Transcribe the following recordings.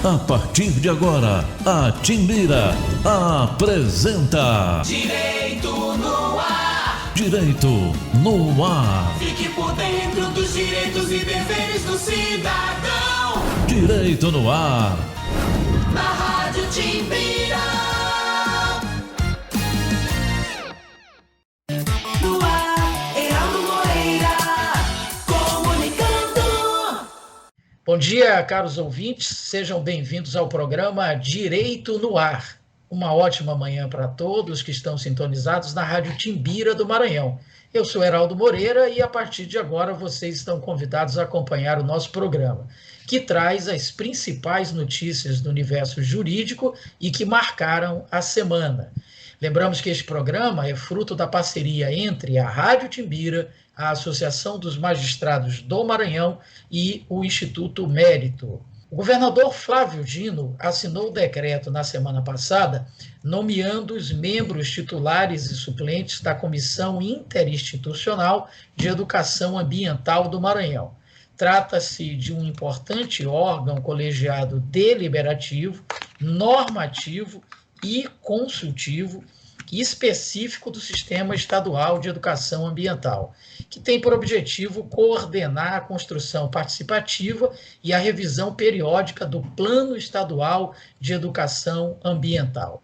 A partir de agora, a Timbira apresenta Direito no Ar. Direito no Ar. Fique por dentro dos direitos e deveres do cidadão. Direito no Ar. Na Rádio Timbira. No ar, Heraldo Moreira, comunicando. Bom dia, caros ouvintes, sejam bem-vindos ao programa Direito no Ar. Uma ótima manhã para todos que estão sintonizados na Rádio Timbira do Maranhão. Eu sou Heraldo Moreira e a partir de agora vocês estão convidados a acompanhar o nosso programa, que traz as principais notícias do universo jurídico e que marcaram a semana. Lembramos que este programa é fruto da parceria entre a Rádio Timbira, a Associação dos Magistrados do Maranhão e o Instituto Mérito. O governador Flávio Dino assinou o decreto na semana passada, nomeando os membros titulares e suplentes da Comissão Interinstitucional de Educação Ambiental do Maranhão. Trata-se de um importante órgão colegiado deliberativo, normativo e consultivo específico do Sistema Estadual de Educação Ambiental, que tem por objetivo coordenar a construção participativa e a revisão periódica do Plano Estadual de Educação Ambiental.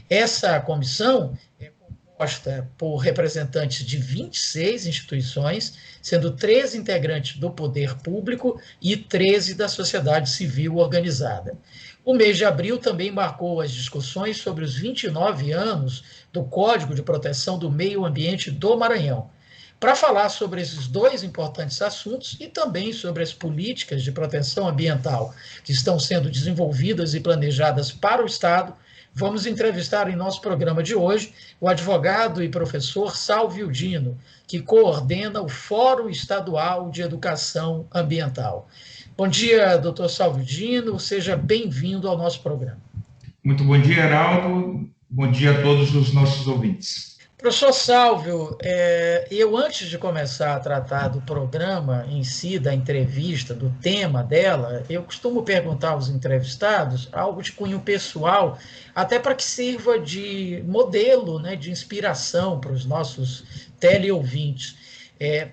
Essa comissão é composta por representantes de 26 instituições, sendo 13 integrantes do poder público e 13 da sociedade civil organizada. O mês de abril também marcou as discussões sobre os 29 anos do Código de Proteção do Meio Ambiente do Maranhão. Para falar sobre esses dois importantes assuntos e também sobre as políticas de proteção ambiental que estão sendo desenvolvidas e planejadas para o Estado, vamos entrevistar em nosso programa de hoje o advogado e professor Sálvio Dino, que coordena o Fórum Estadual de Educação Ambiental. Bom dia, doutor Sálvio Dino, seja bem-vindo ao nosso programa. Muito bom dia, Heraldo. Bom dia a todos os nossos ouvintes. Professor Sálvio, eu antes de começar a tratar do programa em si, da entrevista, do tema dela, eu costumo perguntar aos entrevistados algo de cunho pessoal, até para que sirva de modelo, né, de inspiração para os nossos teleouvintes.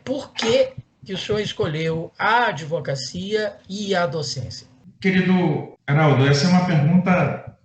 Por que o senhor escolheu a advocacia e a docência? Querido Heraldo, essa é uma pergunta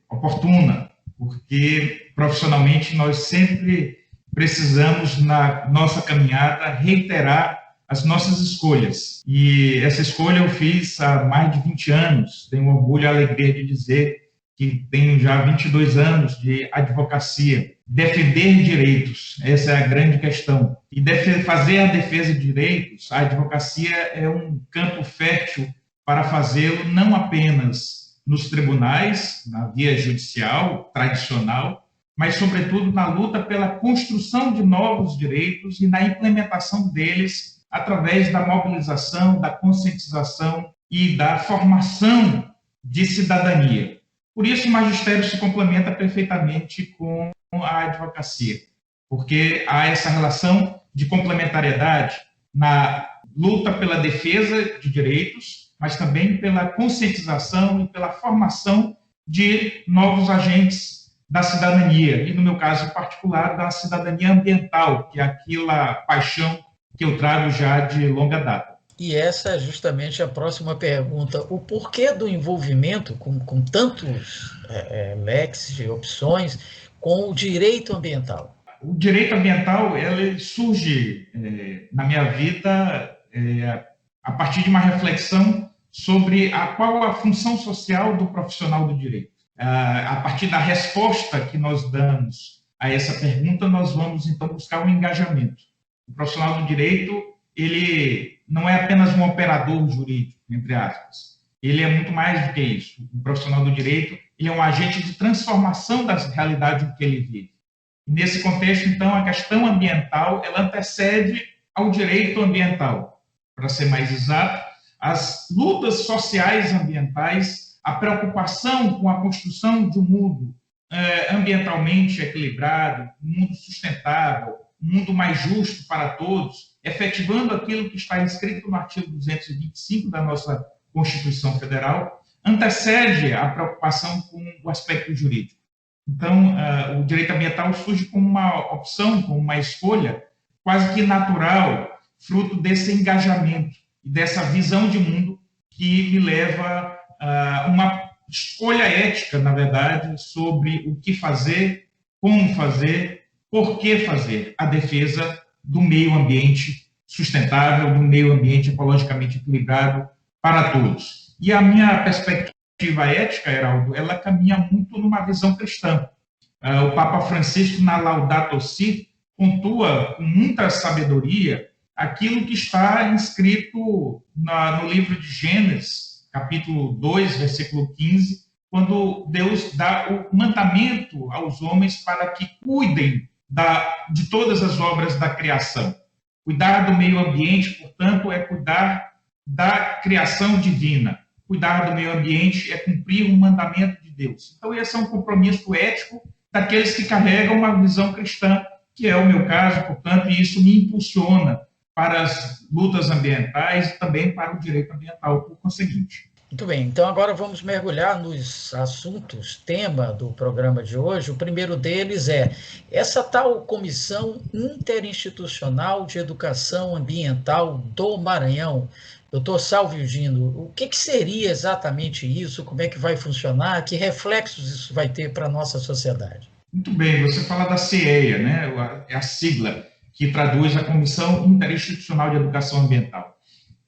oportuna, porque profissionalmente nós sempre precisamos, na nossa caminhada, reiterar as nossas escolhas. E essa escolha eu fiz há mais de 20 anos. Tenho orgulho e alegria de dizer que tenho já 22 anos de advocacia. Defender direitos, essa é a grande questão. E fazer a defesa de direitos, a advocacia é um campo fértil para fazê-lo não apenas nos tribunais, na via judicial tradicional, mas, sobretudo, na luta pela construção de novos direitos e na implementação deles através da mobilização, da conscientização e da formação de cidadania. Por isso, o magistério se complementa perfeitamente com a advocacia, porque há essa relação de complementariedade na luta pela defesa de direitos, mas também pela conscientização e pela formação de novos agentes da cidadania, e no meu caso em particular, da cidadania ambiental, que é aquela paixão que eu trago já de longa data. E essa é justamente a próxima pergunta. O porquê do envolvimento com tantos leques de opções com o direito ambiental? O direito ambiental ele surge na minha vida a partir de uma reflexão sobre qual a função social do profissional do direito. A partir da resposta que nós damos a essa pergunta, nós vamos, então, buscar um engajamento. O profissional do direito, ele não é apenas um operador jurídico, entre aspas. Ele é muito mais do que isso. O profissional do direito, ele é um agente de transformação da realidade em que ele vive. E nesse contexto, então, a questão ambiental, ela antecede ao direito ambiental. Para ser mais exato, as lutas sociais ambientais, a preocupação com a construção de um mundo ambientalmente equilibrado, um mundo sustentável, um mundo mais justo para todos, efetivando aquilo que está inscrito no artigo 225 da nossa Constituição Federal, antecede a preocupação com o aspecto jurídico. Então, o direito ambiental surge como uma opção, como uma escolha quase que natural, fruto desse engajamento e dessa visão de mundo que me leva a uma escolha ética, na verdade, sobre o que fazer, como fazer, por que fazer a defesa do meio ambiente sustentável, do meio ambiente ecologicamente equilibrado para todos. E a minha perspectiva ética, Heraldo, ela caminha muito numa visão cristã. O Papa Francisco, na Laudato Si, pontua com muita sabedoria aquilo que está inscrito no livro de Gênesis, capítulo 2, versículo 15, quando Deus dá o mandamento aos homens para que cuidem de todas as obras da criação. Cuidar do meio ambiente, portanto, é cuidar da criação divina. Cuidar do meio ambiente é cumprir um mandamento de Deus. Então, esse é um compromisso ético daqueles que carregam uma visão cristã, que é o meu caso, portanto, e isso me impulsiona para as lutas ambientais e também para o direito ambiental, por conseguinte. Muito bem, então agora vamos mergulhar nos assuntos, tema do programa de hoje. O primeiro deles é essa tal Comissão Interinstitucional de Educação Ambiental do Maranhão. Doutor Sálvio Gino, o que seria exatamente isso? Como é que vai funcionar? Que reflexos isso vai ter para a nossa sociedade? Muito bem, você fala da CIEA, né? É a sigla que traduz a Comissão Interinstitucional de Educação Ambiental.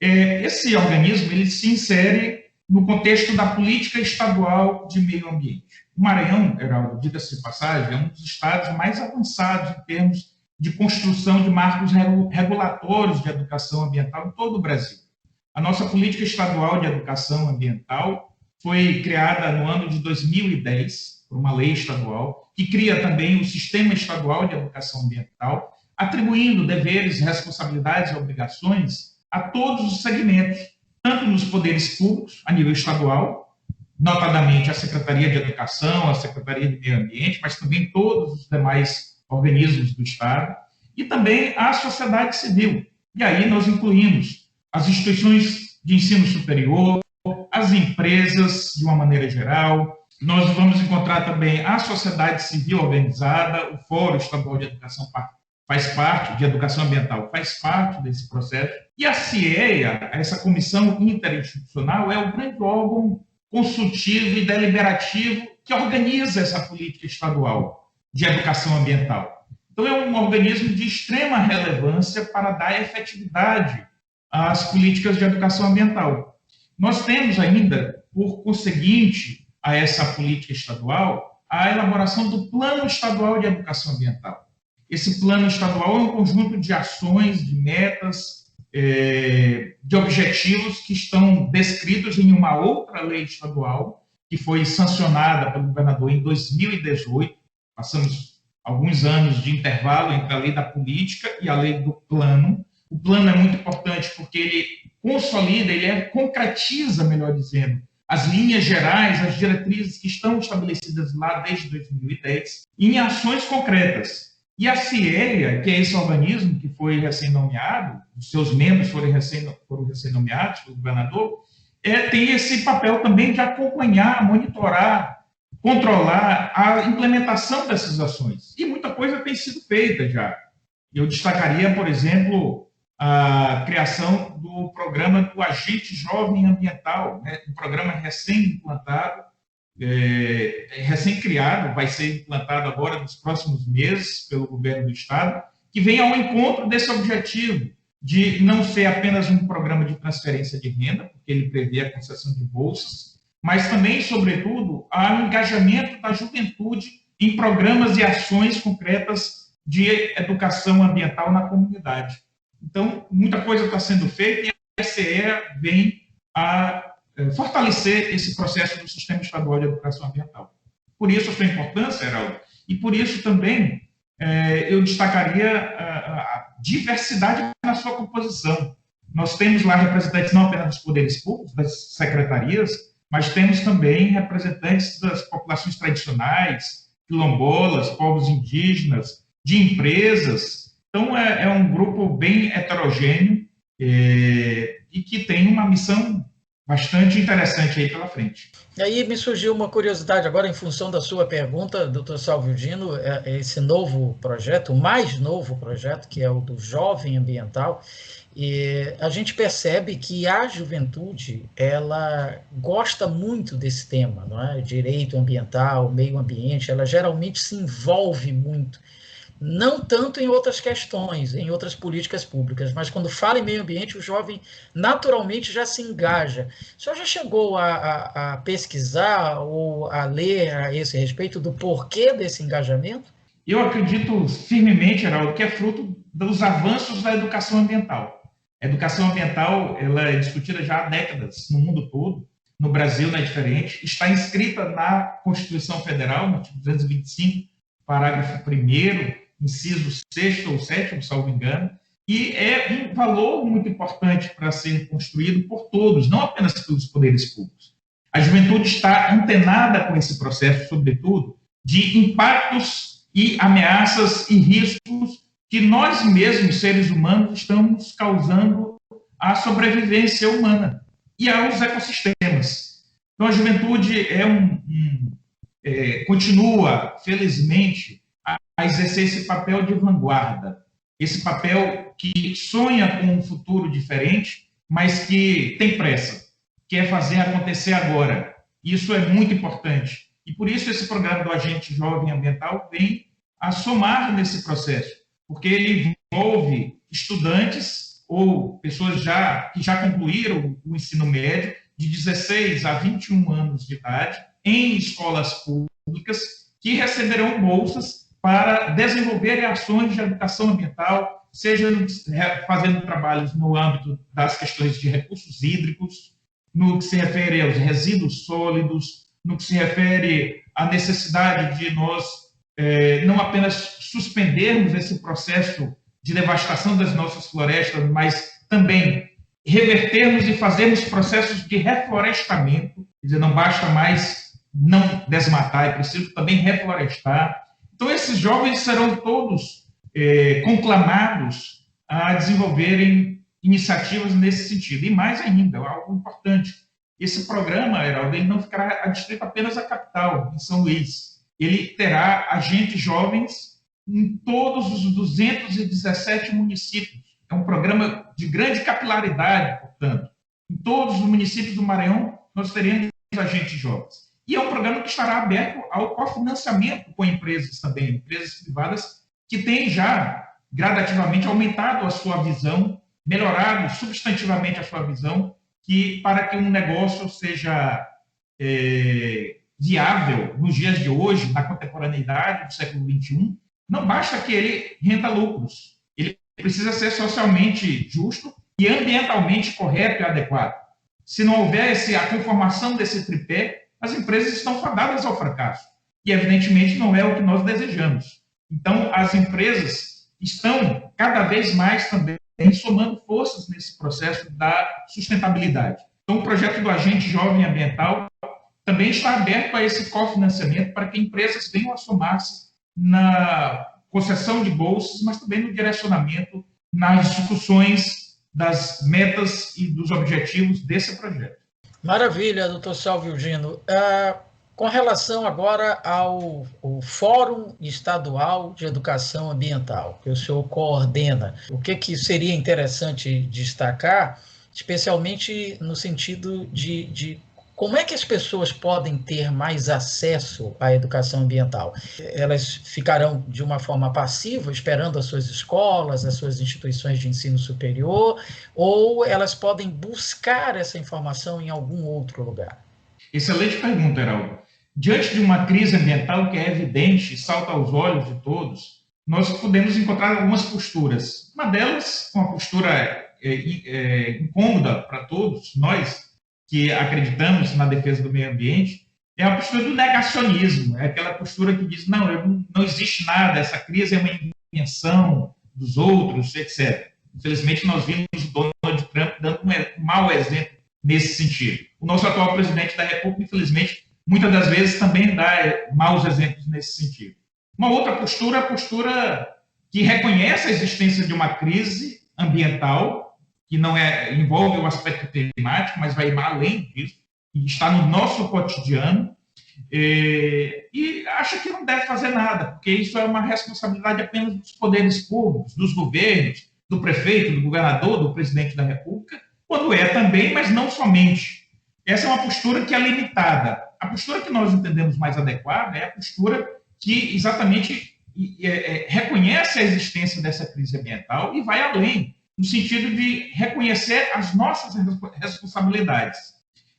Esse organismo ele se insere no contexto da política estadual de meio ambiente. O Maranhão, Heraldo, diga-se de passagem, é um dos estados mais avançados em termos de construção de marcos regulatórios de educação ambiental em todo o Brasil. A nossa política estadual de educação ambiental foi criada no ano de 2010, por uma lei estadual, que cria também o Sistema Estadual de Educação Ambiental, atribuindo deveres, responsabilidades e obrigações a todos os segmentos, tanto nos poderes públicos, a nível estadual, notadamente a Secretaria de Educação, a Secretaria de Meio Ambiente, mas também todos os demais organismos do Estado, e também a sociedade civil. E aí nós incluímos as instituições de ensino superior, as empresas, de uma maneira geral. Nós vamos encontrar também a sociedade civil organizada, o Fórum Estadual de Educação faz parte, de educação ambiental, faz parte desse processo. E a CIEA, essa comissão interinstitucional, é o grande órgão consultivo e deliberativo que organiza essa política estadual de educação ambiental. Então, é um organismo de extrema relevância para dar efetividade às políticas de educação ambiental. Nós temos ainda, por conseguinte a essa política estadual, a elaboração do Plano Estadual de Educação Ambiental. Esse plano estadual é um conjunto de ações, de metas, de objetivos que estão descritos em uma outra lei estadual, que foi sancionada pelo governador em 2018. Passamos alguns anos de intervalo entre a lei da política e a lei do plano. O plano é muito importante porque ele consolida, concretiza, melhor dizendo, as linhas gerais, as diretrizes que estão estabelecidas lá desde 2010, em ações concretas. E a CIEA, que é esse organismo que foi recém-nomeado, os seus membros foram recém-nomeados pelo governador, tem esse papel também de acompanhar, monitorar, controlar a implementação dessas ações. E muita coisa tem sido feita já. Eu destacaria, por exemplo, a criação do programa do Agente Jovem Ambiental, né? Um programa recém-implantado, recém-criado, vai ser implantado agora nos próximos meses pelo governo do Estado, que vem ao encontro desse objetivo de não ser apenas um programa de transferência de renda, porque ele prevê a concessão de bolsas, mas também, sobretudo, o engajamento da juventude em programas e ações concretas de educação ambiental na comunidade. Então, muita coisa está sendo feita e a CIEA vem a fortalecer esse processo do Sistema Estadual de Educação Ambiental. Por isso a sua importância, Heraldo, e por isso também eu destacaria a diversidade na sua composição. Nós temos lá representantes não apenas dos poderes públicos, das secretarias, mas temos também representantes das populações tradicionais, quilombolas, povos indígenas, de empresas. Então, é um grupo bem heterogêneo e que tem uma missão bastante interessante aí pela frente. E aí me surgiu uma curiosidade agora, em função da sua pergunta, doutor Salvio Dino, esse novo projeto, o mais novo projeto, que é o do Jovem Ambiental, e a gente percebe que a juventude, ela gosta muito desse tema, não é? Direito ambiental, meio ambiente, ela geralmente se envolve muito, não tanto em outras questões, em outras políticas públicas, mas quando fala em meio ambiente, o jovem naturalmente já se engaja. O senhor já chegou a pesquisar ou a ler a esse respeito do porquê desse engajamento? Eu acredito firmemente, Geraldo, que é fruto dos avanços da educação ambiental. A educação ambiental ela é discutida já há décadas no mundo todo, no Brasil não é diferente, está inscrita na Constituição Federal, no artigo 225, parágrafo 1º, inciso 6º ou 7º, salvo engano, e é um valor muito importante para ser construído por todos, não apenas pelos poderes públicos. A juventude está antenada com esse processo, sobretudo, de impactos e ameaças e riscos que nós mesmos, seres humanos, estamos causando à sobrevivência humana e aos ecossistemas. Então, a juventude continua, felizmente, a exercer esse papel de vanguarda, esse papel que sonha com um futuro diferente, mas que tem pressa, quer fazer acontecer agora. Isso é muito importante. E por isso esse programa do Agente Jovem Ambiental vem a somar nesse processo, porque ele envolve estudantes ou pessoas que já concluíram o ensino médio, de 16 a 21 anos de idade, em escolas públicas, que receberão bolsas para desenvolver ações de educação ambiental, seja fazendo trabalhos no âmbito das questões de recursos hídricos, no que se refere aos resíduos sólidos, no que se refere à necessidade de nós não apenas suspendermos esse processo de devastação das nossas florestas, mas também revertermos e fazermos processos de reflorestamento, quer dizer, não basta mais não desmatar, é preciso também reflorestar. Então, esses jovens serão todos conclamados a desenvolverem iniciativas nesse sentido. E mais ainda, algo importante, esse programa, Heraldo, ele não ficará adstrito apenas à capital, em São Luís. Ele terá agentes jovens em todos os 217 municípios. É um programa de grande capilaridade, portanto. Em todos os municípios do Maranhão, nós teremos agentes jovens. E é um programa que estará aberto ao cofinanciamento com empresas também, empresas privadas, que têm já gradativamente aumentado a sua visão, melhorado substantivamente a sua visão, para que um negócio seja viável nos dias de hoje, na contemporaneidade do século XXI, não basta que ele renda lucros. Ele precisa ser socialmente justo e ambientalmente correto e adequado. Se não houver a conformação desse tripé, as empresas estão fadadas ao fracasso. E, evidentemente, não é o que nós desejamos. Então, as empresas estão cada vez mais também somando forças nesse processo da sustentabilidade. Então, o projeto do Agente Jovem Ambiental também está aberto a esse cofinanciamento para que empresas venham a somar-se na concessão de bolsas, mas também no direcionamento, nas discussões das metas e dos objetivos desse projeto. Maravilha, doutor Salvio Dino. Com relação agora ao Fórum Estadual de Educação Ambiental, que o senhor coordena, o que seria interessante destacar, especialmente no sentido de como é que as pessoas podem ter mais acesso à educação ambiental? Elas ficarão de uma forma passiva, esperando as suas escolas, as suas instituições de ensino superior, ou elas podem buscar essa informação em algum outro lugar? Excelente pergunta, Heraldo. Diante de uma crise ambiental que é evidente e salta aos olhos de todos, nós podemos encontrar algumas posturas. Uma delas, uma postura incômoda para todos nós, que acreditamos na defesa do meio ambiente, é a postura do negacionismo, é aquela postura que diz, não existe nada, essa crise é uma invenção dos outros, etc. Infelizmente, nós vimos o Donald Trump dando um mau exemplo nesse sentido. O nosso atual presidente da República, infelizmente, muitas das vezes também dá maus exemplos nesse sentido. Uma outra postura, a postura que reconhece a existência de uma crise ambiental, que não envolve o aspecto climático, mas vai além disso, e está no nosso cotidiano, e acha que não deve fazer nada, porque isso é uma responsabilidade apenas dos poderes públicos, dos governos, do prefeito, do governador, do presidente da República, quando é também, mas não somente. Essa é uma postura que é limitada. A postura que nós entendemos mais adequada é a postura que exatamente reconhece a existência dessa crise ambiental e vai além, no sentido de reconhecer as nossas responsabilidades.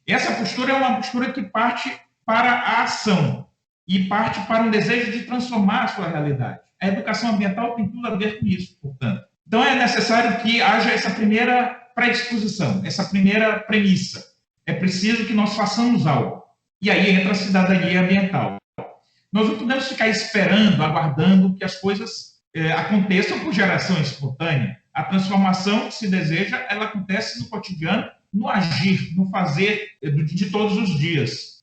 Essa postura é uma postura que parte para a ação e parte para um desejo de transformar a sua realidade. A educação ambiental tem tudo a ver com isso, portanto. Então, é necessário que haja essa primeira predisposição, essa primeira premissa. É preciso que nós façamos algo. E aí entra a cidadania ambiental. Nós não podemos ficar esperando, aguardando que as coisas aconteçam por geração espontânea. A transformação que se deseja, ela acontece no cotidiano, no agir, no fazer de todos os dias.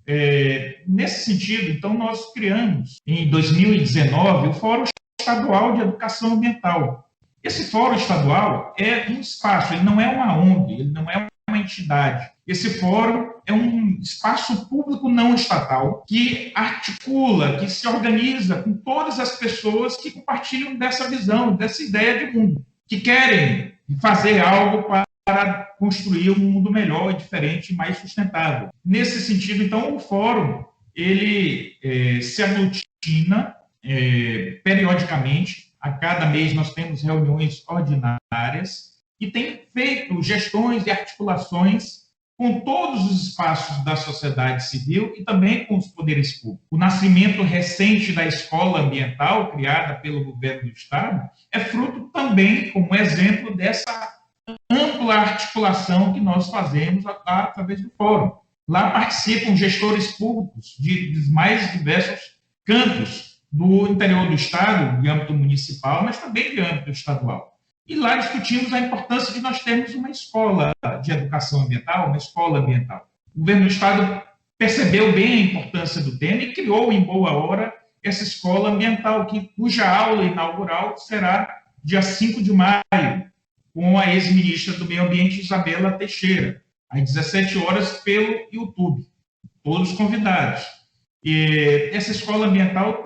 Nesse sentido, então, nós criamos, em 2019, o Fórum Estadual de Educação Ambiental. Esse Fórum Estadual é um espaço, ele não é uma ONG, ele não é uma entidade. Esse fórum é um espaço público não estatal que articula, que se organiza com todas as pessoas que compartilham dessa visão, dessa ideia de mundo, que querem fazer algo para construir um mundo melhor, diferente, mais sustentável. Nesse sentido, então, o fórum ele se aglutina periodicamente. A cada mês nós temos reuniões ordinárias e tem feito gestões e articulações com todos os espaços da sociedade civil e também com os poderes públicos. O nascimento recente da escola ambiental, criada pelo governo do Estado, é fruto também, como exemplo, dessa ampla articulação que nós fazemos através do fórum. Lá participam gestores públicos de mais diversos cantos do interior do Estado, de âmbito municipal, mas também de âmbito estadual. E lá discutimos a importância de nós termos uma escola de educação ambiental, uma escola ambiental. O governo do Estado percebeu bem a importância do tema e criou, em boa hora, essa escola ambiental, cuja aula inaugural será dia 5 de maio, com a ex-ministra do Meio Ambiente, Isabela Teixeira, às 17 horas, pelo YouTube. Todos convidados. E essa escola ambiental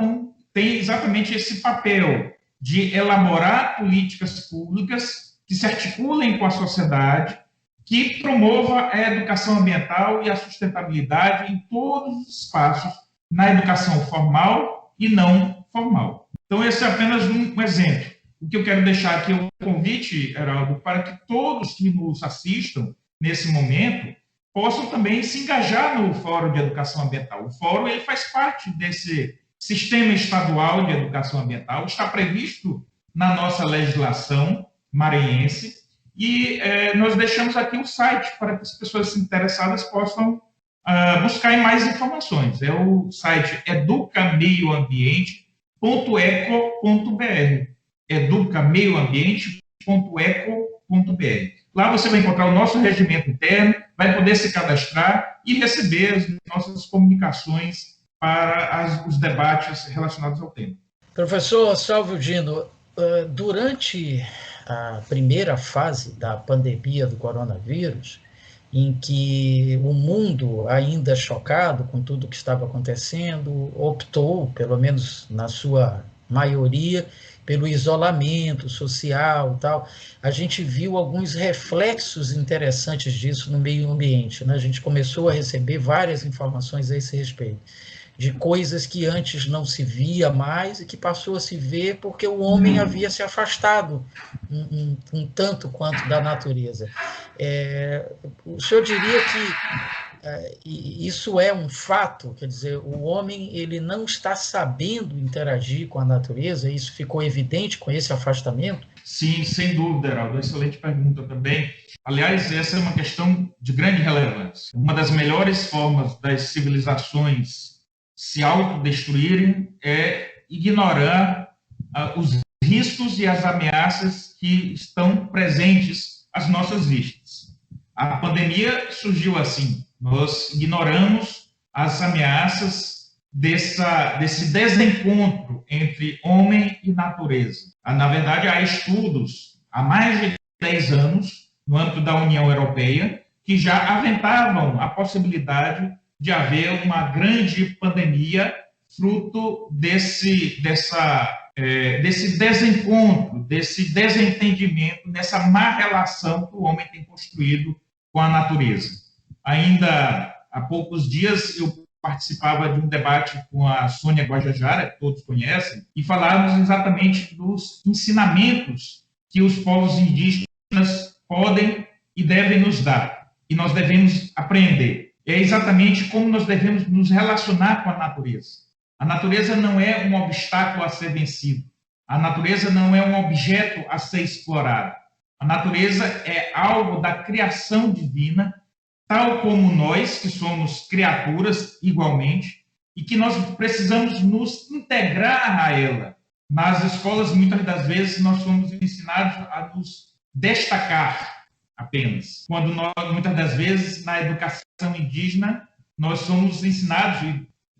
tem exatamente esse papel de elaborar políticas públicas que se articulem com a sociedade, que promova a educação ambiental e a sustentabilidade em todos os espaços, na educação formal e não formal. Então, esse é apenas um exemplo. O que eu quero deixar aqui é um convite, Heraldo, para que todos que nos assistam nesse momento possam também se engajar no Fórum de Educação Ambiental. O Fórum ele faz parte desse Sistema Estadual de Educação Ambiental, está previsto na nossa legislação maranhense e nós deixamos aqui o site para que as pessoas interessadas possam buscar em mais informações. É o site educameioambiente.eco.br educameioambiente.eco.br. Lá você vai encontrar o nosso regimento interno, vai poder se cadastrar e receber as nossas comunicações para os debates relacionados ao tema. Professor Salvio Dino, durante a primeira fase da pandemia do coronavírus, em que o mundo, ainda chocado com tudo o que estava acontecendo, optou, pelo menos na sua maioria, pelo isolamento social e tal, a gente viu alguns reflexos interessantes disso no meio ambiente, né? A gente começou a receber várias informações a esse respeito, de coisas que antes não se via mais e que passou a se ver porque o homem havia se afastado um tanto quanto da natureza. O senhor diria que isso é um fato, quer dizer, o homem ele não está sabendo interagir com a natureza, isso ficou evidente com esse afastamento? Sim, sem dúvida, Heraldo, excelente pergunta também. Aliás, essa é uma questão de grande relevância. Uma das melhores formas das civilizações se autodestruírem é ignorar os riscos e as ameaças que estão presentes às nossas vistas. A pandemia surgiu assim. Nós ignoramos as ameaças desse desencontro entre homem e natureza. Na verdade, há estudos há mais de 10 anos no âmbito da União Europeia, que já aventavam a possibilidade de haver uma grande pandemia fruto desse desencontro, desse desentendimento, dessa má relação que o homem tem construído com a natureza. Ainda há poucos dias eu participava de um debate com a Sônia Guajajara, que todos conhecem, e falávamos exatamente dos ensinamentos que os povos indígenas podem e devem nos dar, e nós devemos aprender. É exatamente como nós devemos nos relacionar com a natureza. A natureza não é um obstáculo a ser vencido. A natureza não é um objeto a ser explorado. A natureza é algo da criação divina, tal como nós, que somos criaturas igualmente, e que nós precisamos nos integrar a ela. Nas escolas, muitas das vezes, nós somos ensinados a nos destacar apenas. Quando nós, muitas das vezes, na educação indígena, nós somos ensinados,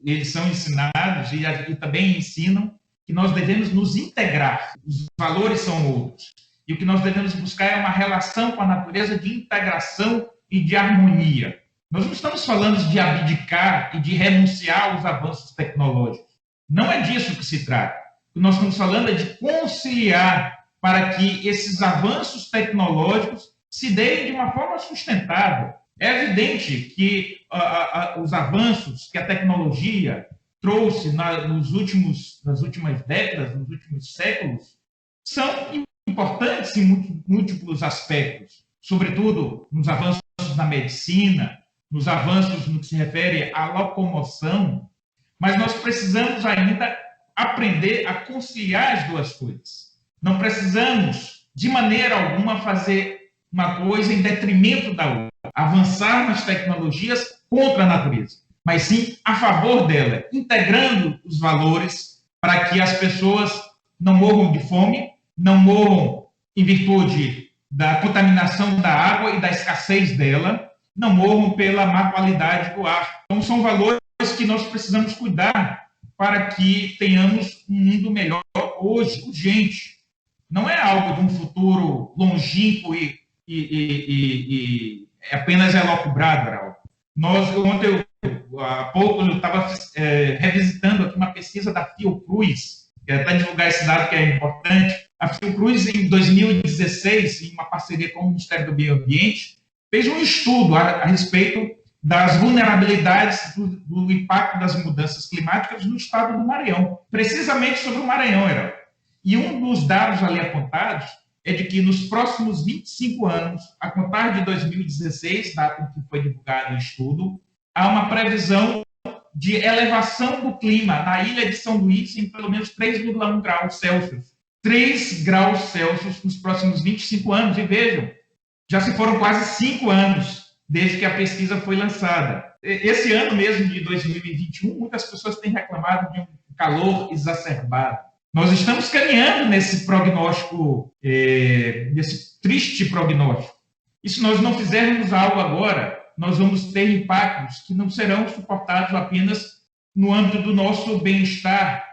e eles são ensinados e também ensinam, que nós devemos nos integrar. Os valores são outros. E o que nós devemos buscar é uma relação com a natureza de integração e de harmonia. Nós não estamos falando de abdicar e de renunciar aos avanços tecnológicos. Não é disso que se trata. O que nós estamos falando é de conciliar para que esses avanços tecnológicos se deem de uma forma sustentável. É evidente que os avanços que a tecnologia trouxe nas últimas décadas, nos últimos séculos, são importantes em múltiplos aspectos, sobretudo nos avanços na medicina, nos avanços no que se refere à locomoção, mas nós precisamos ainda aprender a conciliar as duas coisas. Não precisamos, de maneira alguma, fazer uma coisa em detrimento da outra, avançar nas tecnologias contra a natureza, mas sim a favor dela, integrando os valores para que as pessoas não morram de fome, não morram em virtude da contaminação da água e da escassez dela, não morram pela má qualidade do ar. Então, são valores que nós precisamos cuidar para que tenhamos um mundo melhor hoje, urgente. Não é algo de um futuro longínquo e apenas elucubrado, Geraldo. Há pouco, eu estava revisitando aqui uma pesquisa da Fiocruz, que até divulgar esse dado que é importante. A Fiocruz, em 2016, em uma parceria com o Ministério do Meio Ambiente, fez um estudo a respeito das vulnerabilidades do impacto das mudanças climáticas no estado do Maranhão, precisamente sobre o Maranhão, Geraldo. E um dos dados ali apontados é de que nos próximos 25 anos, a contar de 2016, data em que foi divulgado o estudo, há uma previsão de elevação do clima na ilha de São Luís em pelo menos 3,1 graus Celsius. 3 graus Celsius nos próximos 25 anos. E vejam, já se foram quase 5 anos desde que a pesquisa foi lançada. Esse ano mesmo, de 2021, muitas pessoas têm reclamado de um calor exacerbado. Nós estamos caminhando nesse prognóstico, nesse triste prognóstico. E se nós não fizermos algo agora, nós vamos ter impactos que não serão suportados apenas no âmbito do nosso bem-estar,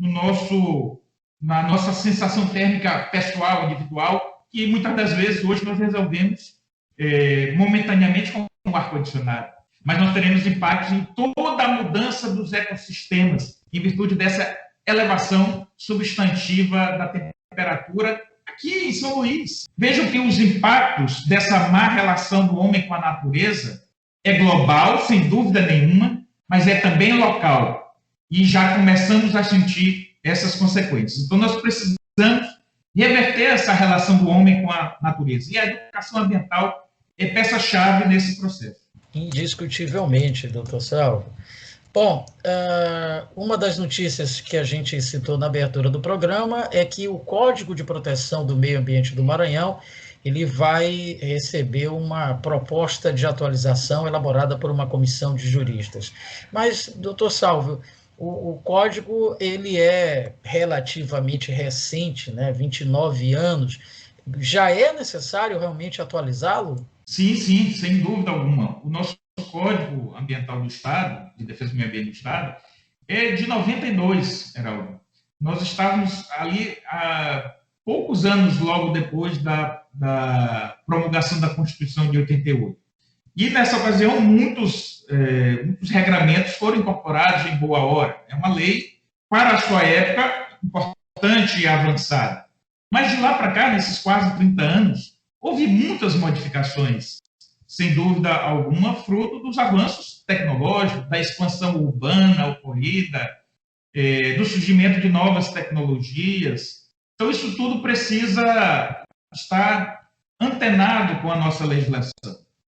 na nossa sensação térmica pessoal, individual, que muitas das vezes hoje nós resolvemos momentaneamente com o ar-condicionado. Mas nós teremos impactos em toda a mudança dos ecossistemas, em virtude dessa elevação substantiva da temperatura aqui em São Luís. Vejam que os impactos dessa má relação do homem com a natureza é global, sem dúvida nenhuma, mas é também local. E já começamos a sentir essas consequências. Então, nós precisamos reverter essa relação do homem com a natureza. E a educação ambiental é peça-chave nesse processo. Indiscutivelmente, doutor Salvo. Bom, uma das notícias que a gente citou na abertura do programa é que o Código de Proteção do Meio Ambiente do Maranhão ele vai receber uma proposta de atualização elaborada por uma comissão de juristas. Mas, doutor Salvo, o código ele é relativamente recente, né? 29 anos. Já é necessário realmente atualizá-lo? Sim, sem dúvida alguma. O nosso Código Ambiental do Estado, de Defesa do Meio Ambiente do Estado, é de 92, Geraldo. Nós estávamos ali há poucos anos logo depois da da promulgação da Constituição de 88. E, nessa ocasião, muitos regramentos foram incorporados em boa hora. É uma lei, para a sua época, importante e avançada. Mas, de lá para cá, nesses quase 30 anos, houve muitas modificações, sem dúvida alguma, fruto dos avanços tecnológicos, da expansão urbana ocorrida, do surgimento de novas tecnologias. Então, isso tudo precisa estar antenado com a nossa legislação.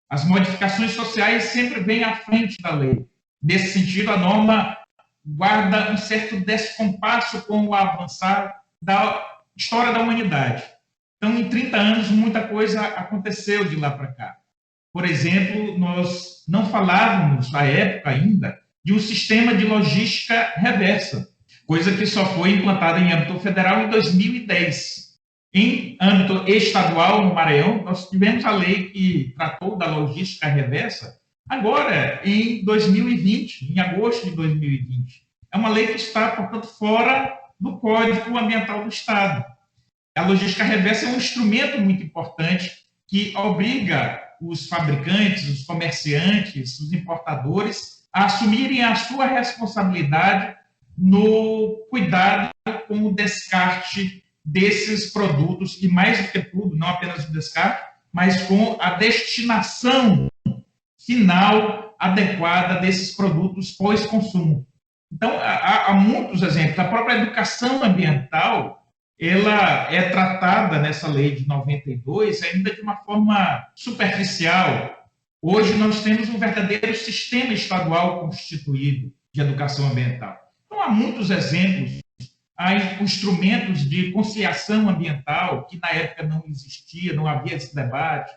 As modificações sociais sempre vêm à frente da lei. Nesse sentido, a norma guarda um certo descompasso com o avançar da história da humanidade. Então, em 30 anos, muita coisa aconteceu de lá para cá. Por exemplo, nós não falávamos, à época ainda, de um sistema de logística reversa, coisa que só foi implantada em âmbito federal em 2010. Em âmbito estadual, no Maranhão, nós tivemos a lei que tratou da logística reversa agora, em 2020, em agosto de 2020. É uma lei que está, portanto, fora do Código Ambiental do Estado. A logística reversa é um instrumento muito importante que obriga os fabricantes, os comerciantes, os importadores a assumirem a sua responsabilidade no cuidado com o descarte desses produtos e, mais do que tudo, não apenas o descarte, mas com a destinação final adequada desses produtos pós-consumo. Então, há muitos exemplos. A própria educação ambiental, ela é tratada nessa lei de 92 ainda de uma forma superficial. Hoje nós temos um verdadeiro sistema estadual constituído de educação ambiental. Então, há muitos exemplos. Há instrumentos de conciliação ambiental que na época não existia, não havia esse debate.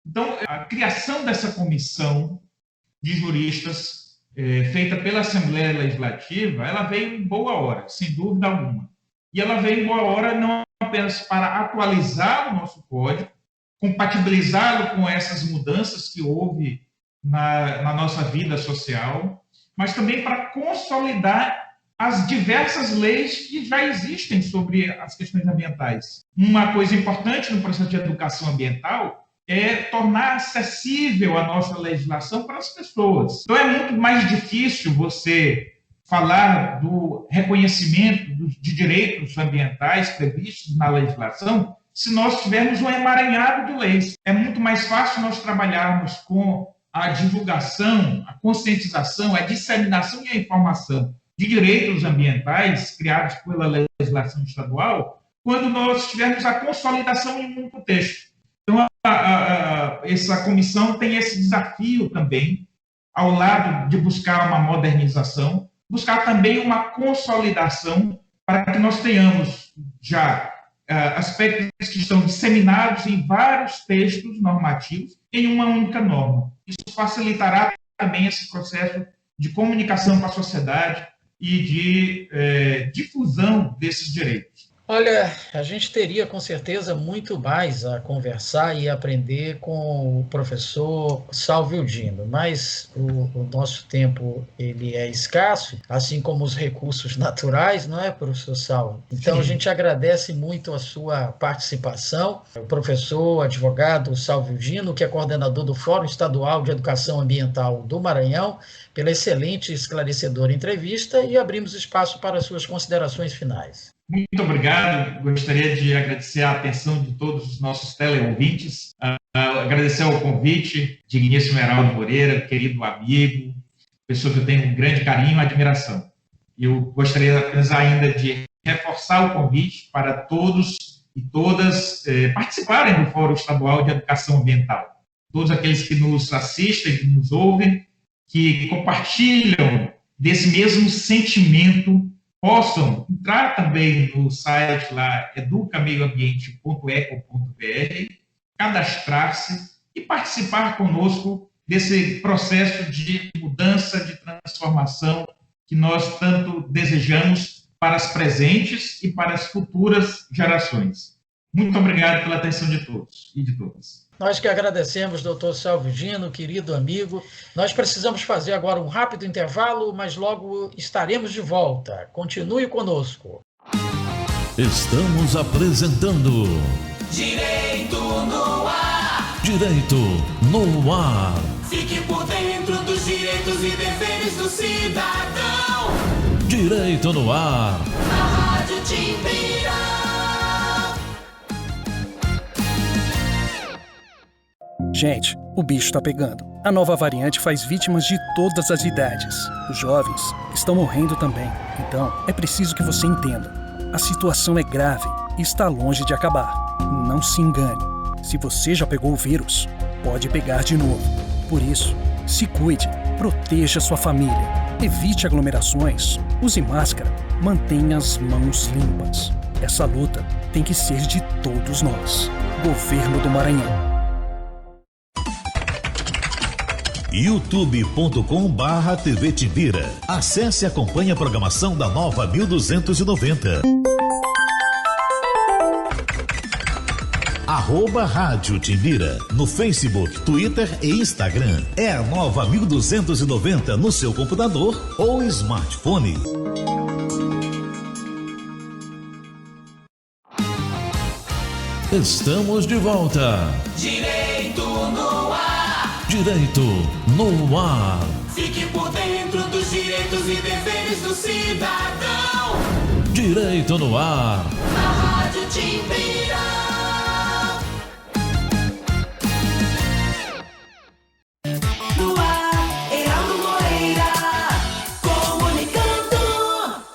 Então, a criação dessa comissão de juristas feita pela Assembleia Legislativa, ela veio em boa hora, sem dúvida alguma. E ela veio em boa hora não apenas para atualizar o nosso código, compatibilizá-lo com essas mudanças que houve na nossa vida social, mas também para consolidar as diversas leis que já existem sobre as questões ambientais. Uma coisa importante no processo de educação ambiental é tornar acessível a nossa legislação para as pessoas. Então, é muito mais difícil você falar do reconhecimento de direitos ambientais previstos na legislação se nós tivermos um emaranhado de leis. É muito mais fácil nós trabalharmos com a divulgação, a conscientização, a disseminação e a informação de direitos ambientais criados pela legislação estadual quando nós tivermos a consolidação em um contexto. Então, essa comissão tem esse desafio também, ao lado de buscar uma modernização, buscar também uma consolidação para que nós tenhamos já aspectos que estão disseminados em vários textos normativos em uma única norma. Isso facilitará também esse processo de comunicação com a sociedade e de difusão desses direitos. Olha, a gente teria com certeza muito mais a conversar e aprender com o professor Salvio Dino, mas o nosso tempo ele é escasso, assim como os recursos naturais, não é, professor Salvio? Então, sim, a gente agradece muito a sua participação. O professor, advogado Salvio Dino, que é coordenador do Fórum Estadual de Educação Ambiental do Maranhão, pela excelente e esclarecedora entrevista, e abrimos espaço para as suas considerações finais. Muito obrigado. Gostaria de agradecer a atenção de todos os nossos teleouvintes, agradecer o convite, digníssimo Heraldo Moreira, querido amigo, pessoa que eu tenho um grande carinho e admiração. Eu gostaria apenas ainda de reforçar o convite para todos e todas participarem do Fórum Estadual de Educação Ambiental. Todos aqueles que nos assistem, que nos ouvem, que compartilham desse mesmo sentimento, possam entrar também no site lá educameioambiente.eco.br, cadastrar-se e participar conosco desse processo de mudança, de transformação que nós tanto desejamos para as presentes e para as futuras gerações. Muito obrigado pela atenção de todos e de todas. Nós que agradecemos, doutor Salvio Dino, querido amigo. Nós precisamos fazer agora um rápido intervalo, mas logo estaremos de volta. Continue conosco. Estamos apresentando Direito no Direito no ar. Fique por dentro dos direitos e deveres do cidadão. Direito no ar. Na Rádio Timbira. Gente, o bicho tá pegando. A nova variante faz vítimas de todas as idades. Os jovens estão morrendo também. Então, é preciso que você entenda. A situação é grave e está longe de acabar. Não se engane. Se você já pegou o vírus, pode pegar de novo. Por isso, se cuide, proteja sua família. Evite aglomerações, use máscara, mantenha as mãos limpas. Essa luta tem que ser de todos nós. Governo do Maranhão. youtube.com/TV Timbira. Acesse e acompanhe a programação da Nova 1290. @Rádio Timbira no Facebook, Twitter e Instagram. É a Nova 1290 no seu computador ou smartphone. Estamos de volta. Direito no ar. Direito no ar. Fique por dentro dos direitos e deveres do cidadão. Direito no ar. Na Rádio Timbira. No ar, Heraldo Moreira, comunicando.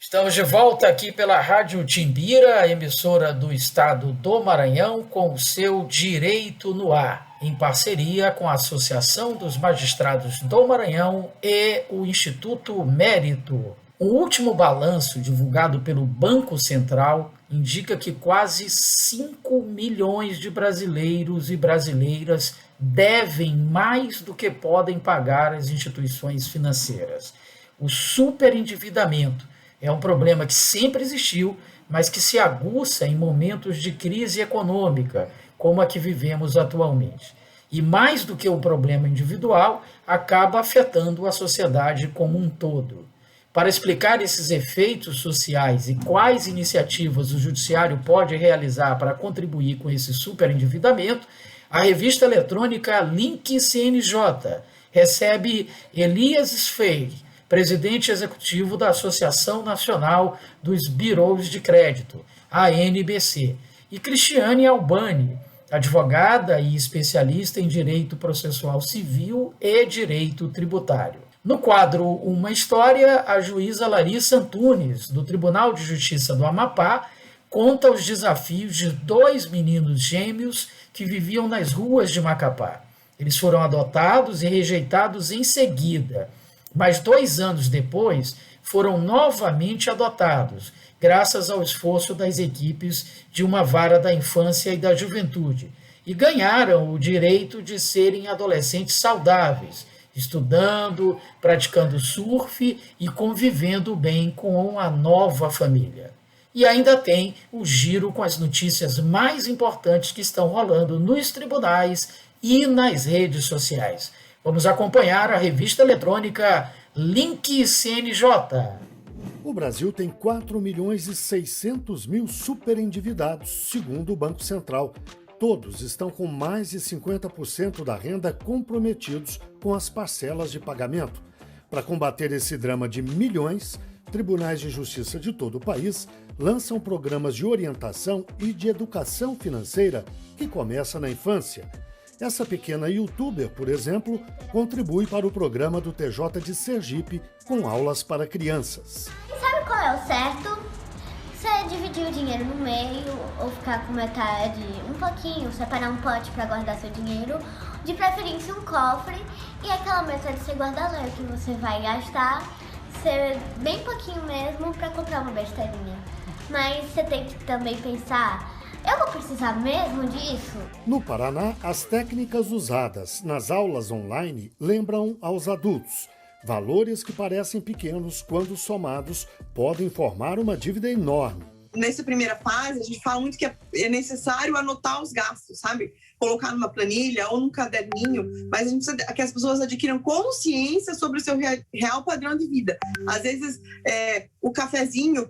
Estamos de volta aqui pela Rádio Timbira, emissora do estado do Maranhão, com o seu Direito no Ar, em parceria com a Associação dos Magistrados do Maranhão e o Instituto Mérito. O último balanço divulgado pelo Banco Central indica que quase 5 milhões de brasileiros e brasileiras devem mais do que podem pagar às instituições financeiras. O superendividamento é um problema que sempre existiu, mas que se aguça em momentos de crise econômica, como a que vivemos atualmente. E mais do que um problema individual, acaba afetando a sociedade como um todo. Para explicar esses efeitos sociais e quais iniciativas o Judiciário pode realizar para contribuir com esse superendividamento, a revista eletrônica Link CNJ recebe Elias Sfeir, presidente executivo da Associação Nacional dos Birôs de Crédito, ANBC, e Cristiane Albani, advogada e especialista em direito processual civil e direito tributário. No quadro Uma História, a juíza Larissa Antunes, do Tribunal de Justiça do Amapá, conta os desafios de 2 meninos gêmeos que viviam nas ruas de Macapá. Eles foram adotados e rejeitados em seguida, mas 2 anos depois foram novamente adotados, graças ao esforço das equipes de uma vara da infância e da juventude, e ganharam o direito de serem adolescentes saudáveis, estudando, praticando surf e convivendo bem com a nova família. E ainda tem o giro com as notícias mais importantes que estão rolando nos tribunais e nas redes sociais. Vamos acompanhar a revista eletrônica Link CNJ. O Brasil tem 4.600.000 superendividados, segundo o Banco Central. Todos estão com mais de 50% da renda comprometidos com as parcelas de pagamento. Para combater esse drama de milhões, tribunais de justiça de todo o país lançam programas de orientação e de educação financeira que começa na infância. Essa pequena youtuber, por exemplo, contribui para o programa do TJ de Sergipe com aulas para crianças. Sabe qual é o certo? Você dividir o dinheiro no meio ou ficar com metade, um pouquinho, separar um pote para guardar seu dinheiro, de preferência um cofre, e aquela metade você guarda lá, que você vai gastar, ser bem pouquinho mesmo para comprar uma besteirinha. Mas você tem que também pensar, eu vou precisar mesmo disso? No Paraná, as técnicas usadas nas aulas online lembram aos adultos. Valores que parecem pequenos, quando somados, podem formar uma dívida enorme. nessa primeira fase, a gente fala muito que é necessário anotar os gastos, sabe? Colocar numa planilha ou num caderninho, mas a gente precisa que as pessoas adquiram consciência sobre o seu real padrão de vida. Às vezes, o cafezinho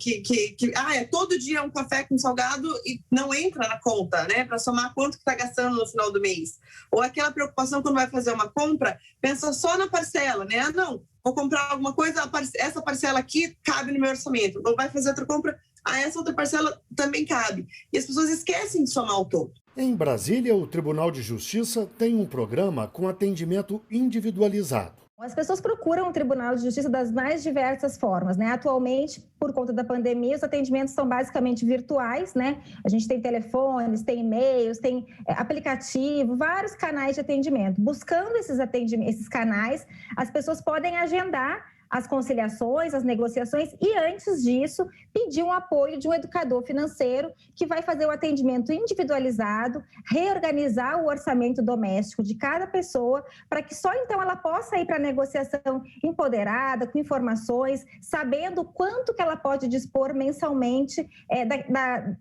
todo dia um café com salgado e não entra na conta, né? Para somar quanto que está gastando no final do mês. Ou aquela preocupação quando vai fazer uma compra, pensa só na parcela, né? Ah, não, vou comprar alguma coisa, essa parcela aqui cabe no meu orçamento. Ou vai fazer outra compra, essa outra parcela também cabe. E as pessoas esquecem de somar o todo. Em Brasília, o Tribunal de Justiça tem um programa com atendimento individualizado. As pessoas procuram o Tribunal de Justiça das mais diversas formas, né? Atualmente, por conta da pandemia, os atendimentos são basicamente virtuais, né? A gente tem telefones, tem e-mails, tem aplicativo, vários canais de atendimento. Buscando esses canais, as pessoas podem agendar as conciliações, as negociações e, antes disso, pedir um apoio de um educador financeiro que vai fazer o atendimento individualizado, reorganizar o orçamento doméstico de cada pessoa para que só então ela possa ir para a negociação empoderada, com informações, sabendo quanto que ela pode dispor mensalmente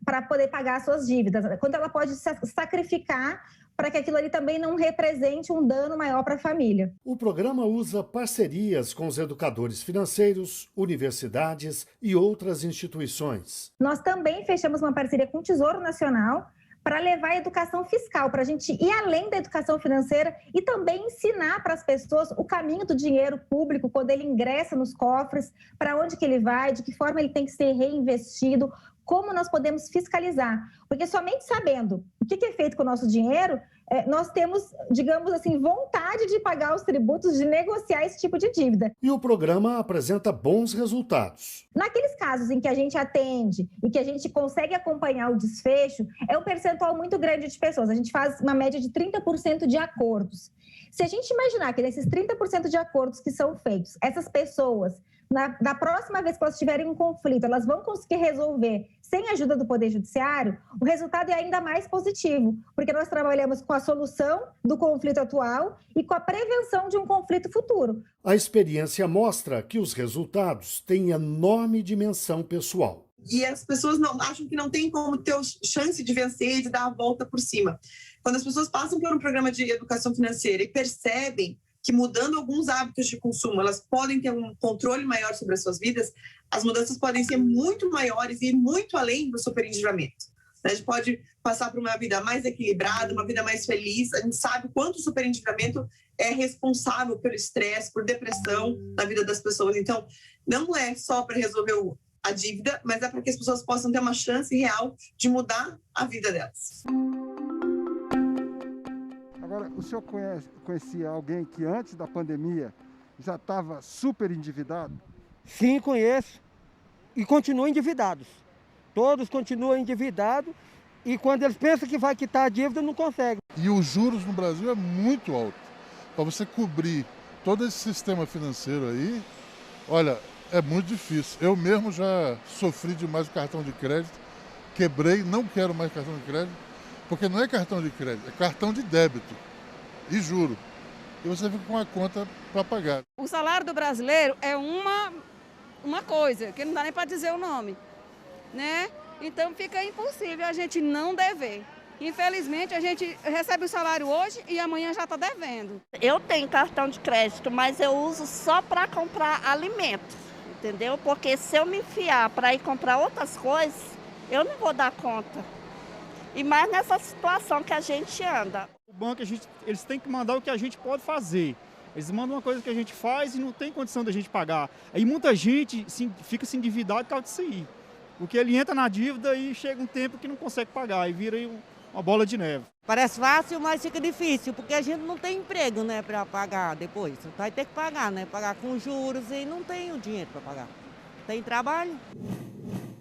para poder pagar as suas dívidas, quanto ela pode sacrificar para que aquilo ali também não represente um dano maior para a família. O programa usa parcerias com os educadores financeiros, universidades e outras instituições. Nós também fechamos uma parceria com o Tesouro Nacional para levar a educação fiscal, para a gente ir além da educação financeira e também ensinar para as pessoas o caminho do dinheiro público quando ele ingressa nos cofres, para onde que ele vai, de que forma ele tem que ser reinvestido, como nós podemos fiscalizar. Porque somente sabendo o que é feito com o nosso dinheiro, nós temos, digamos assim, vontade de pagar os tributos, de negociar esse tipo de dívida. E o programa apresenta bons resultados. Naqueles casos em que a gente atende e que a gente consegue acompanhar o desfecho, é um percentual muito grande de pessoas. A gente faz uma média de 30% de acordos. Se a gente imaginar que desses 30% de acordos que são feitos, essas pessoas, da próxima vez que elas tiverem um conflito, elas vão conseguir resolver sem a ajuda do Poder Judiciário, o resultado é ainda mais positivo, porque nós trabalhamos com a solução do conflito atual e com a prevenção de um conflito futuro. A experiência mostra que os resultados têm enorme dimensão pessoal. E as pessoas acham que não tem como ter chance de vencer e de dar a volta por cima. Quando as pessoas passam por um programa de educação financeira e percebem que mudando alguns hábitos de consumo, elas podem ter um controle maior sobre as suas vidas, as mudanças podem ser muito maiores e ir muito além do superendividamento. A gente pode passar por uma vida mais equilibrada, uma vida mais feliz. A gente sabe quanto o superendividamento é responsável pelo estresse, por depressão na vida das pessoas. Então, não é só para resolver a dívida, mas é para que as pessoas possam ter uma chance real de mudar a vida delas. Agora, o senhor conhecia alguém que antes da pandemia já estava super endividado? Sim, conheço. E continuam endividados. Todos continuam endividados e quando eles pensam que vai quitar a dívida, não conseguem. E os juros no Brasil é muito alto. Para você cobrir todo esse sistema financeiro aí, olha, é muito difícil. Eu mesmo já sofri demais o cartão de crédito, quebrei, não quero mais cartão de crédito, porque não é cartão de crédito, é cartão de débito e juro. E você fica com a conta para pagar. O salário do brasileiro é uma coisa, que não dá nem para dizer o nome, né? Então fica impossível a gente não dever. Infelizmente, a gente recebe o salário hoje e amanhã já está devendo. Eu tenho cartão de crédito, mas eu uso só para comprar alimentos, entendeu? Porque se eu me enfiar para ir comprar outras coisas, eu não vou dar conta. E mais nessa situação que a gente anda. O banco, eles têm que mandar o que a gente pode fazer. Eles mandam uma coisa que a gente faz e não tem condição da gente pagar. Aí muita gente fica se endividado por causa disso aí. Porque ele entra na dívida e chega um tempo que não consegue pagar e vira uma bola de neve. Parece fácil, mas fica difícil, porque a gente não tem emprego, né, para pagar depois. Vai ter que pagar, né, pagar com juros e não tem o dinheiro para pagar. Tem trabalho.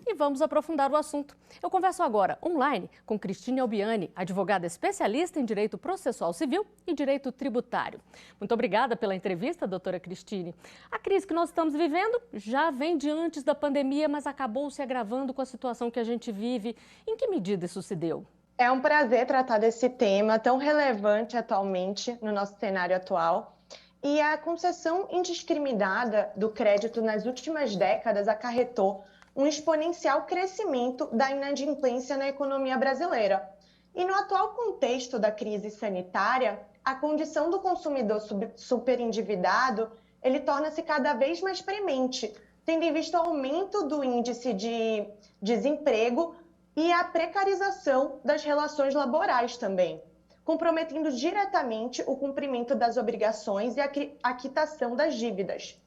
E vamos aprofundar o assunto. Eu converso agora, online, com Cristine Albiani, advogada especialista em Direito Processual Civil e Direito Tributário. Muito obrigada pela entrevista, doutora Cristine. A crise que nós estamos vivendo já vem de antes da pandemia, mas acabou se agravando com a situação que a gente vive. Em que medida isso se deu? É um prazer tratar desse tema tão relevante atualmente no nosso cenário atual. E a concessão indiscriminada do crédito nas últimas décadas acarretou um exponencial crescimento da inadimplência na economia brasileira. E no atual contexto da crise sanitária, a condição do consumidor superendividado, ele torna-se cada vez mais premente, tendo em vista o aumento do índice de desemprego e a precarização das relações laborais também, comprometendo diretamente o cumprimento das obrigações e a quitação das dívidas.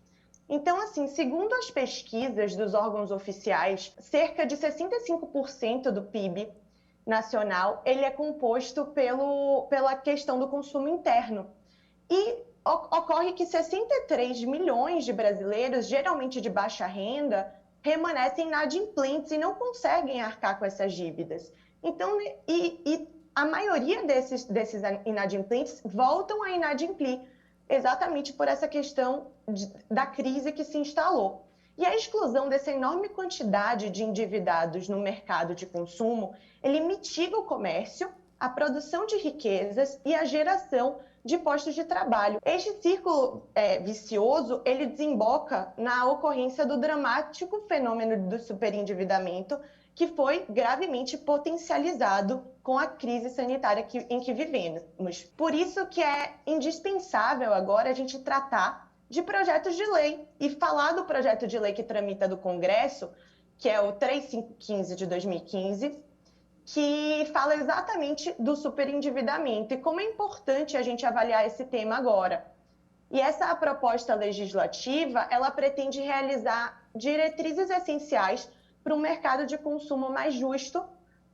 Então, assim, segundo as pesquisas dos órgãos oficiais, cerca de 65% do PIB nacional, ele é composto pela questão do consumo interno. E ocorre que 63 milhões de brasileiros, geralmente de baixa renda, permanecem inadimplentes e não conseguem arcar com essas dívidas. Então, a maioria desses inadimplentes voltam a inadimplir, exatamente por essa questão da crise que se instalou. E a exclusão dessa enorme quantidade de endividados no mercado de consumo, ele mitiga o comércio, a produção de riquezas e a geração de postos de trabalho. Este círculo vicioso, ele desemboca na ocorrência do dramático fenômeno do superendividamento, que foi gravemente potencializado com a crise sanitária em que vivemos. Por isso que é indispensável agora a gente tratar de projetos de lei e falar do projeto de lei que tramita do Congresso, que é o 3515 de 2015, que fala exatamente do superendividamento e como é importante a gente avaliar esse tema agora. E essa proposta legislativa, ela pretende realizar diretrizes essenciais para um mercado de consumo mais justo,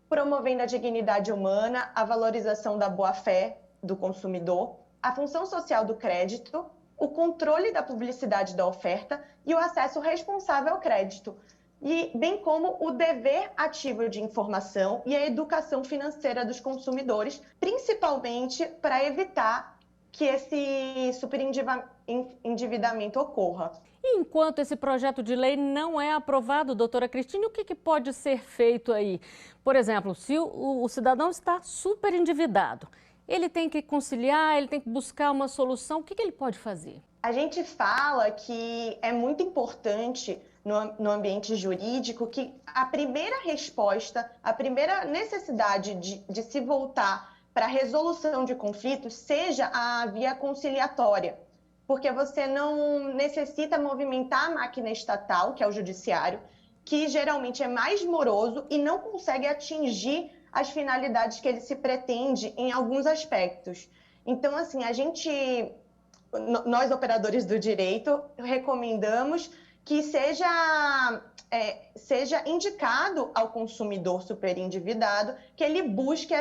promovendo a dignidade humana, a valorização da boa-fé do consumidor, a função social do crédito, o controle da publicidade da oferta e o acesso responsável ao crédito, e bem como o dever ativo de informação e a educação financeira dos consumidores, principalmente para evitar que esse superendividamento ocorra. E enquanto esse projeto de lei não é aprovado, doutora Cristine, o que pode ser feito aí? Por exemplo, se o cidadão está superendividado, ele tem que conciliar, ele tem que buscar uma solução, o que ele pode fazer? A gente fala que é muito importante no ambiente jurídico que a primeira resposta, a primeira necessidade de se voltar para a resolução de conflitos seja a via conciliatória, porque você não necessita movimentar a máquina estatal, que é o judiciário, que geralmente é mais moroso e não consegue atingir as finalidades que ele se pretende em alguns aspectos. Então, assim, nós operadores do direito recomendamos que seja indicado ao consumidor superendividado que ele busque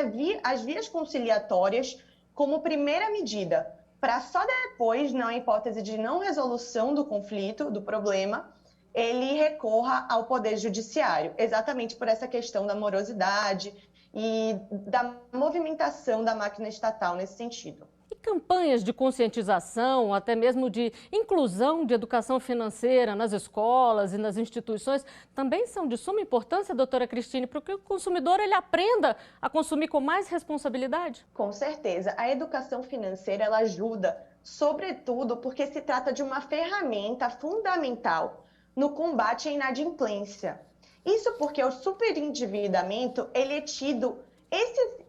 as vias conciliatórias como primeira medida, para só depois, na hipótese de não resolução do conflito, do problema, ele recorra ao Poder Judiciário, exatamente por essa questão da morosidade e da movimentação da máquina estatal nesse sentido. E campanhas de conscientização, até mesmo de inclusão de educação financeira nas escolas e nas instituições, também são de suma importância, doutora Cristine, para que o consumidor ele aprenda a consumir com mais responsabilidade? Com certeza. A educação financeira ela ajuda, sobretudo porque se trata de uma ferramenta fundamental no combate à inadimplência. Isso porque o superendividamento ele é tido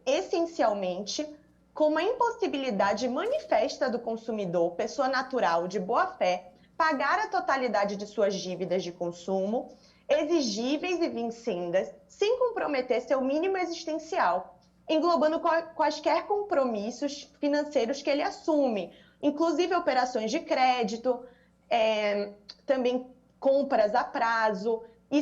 essencialmente como a impossibilidade manifesta do consumidor, pessoa natural de boa-fé, pagar a totalidade de suas dívidas de consumo, exigíveis e vincendas, sem comprometer seu mínimo existencial, englobando quaisquer compromissos financeiros que ele assume, inclusive operações de crédito, também compras a prazo e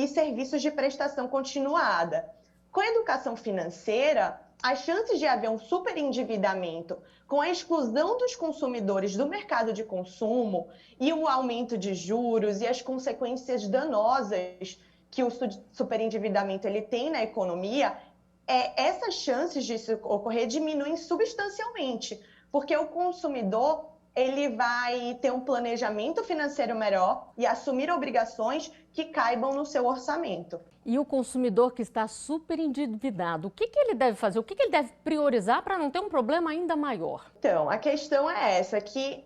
serviços de prestação continuada. Com a educação financeira, as chances de haver um superendividamento com a exclusão dos consumidores do mercado de consumo e o aumento de juros e as consequências danosas que o superendividamento ele tem na economia, essas chances disso ocorrer diminuem substancialmente, porque o consumidor ele vai ter um planejamento financeiro melhor e assumir obrigações que caibam no seu orçamento. E o consumidor que está super endividado, o que ele deve fazer? O que ele deve priorizar para não ter um problema ainda maior? Então, a questão é essa, que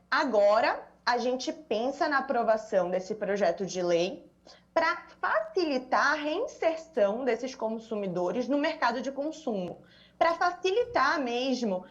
agora a gente pensa na aprovação desse projeto de lei para facilitar a reinserção desses consumidores no mercado de consumo, para facilitar mesmo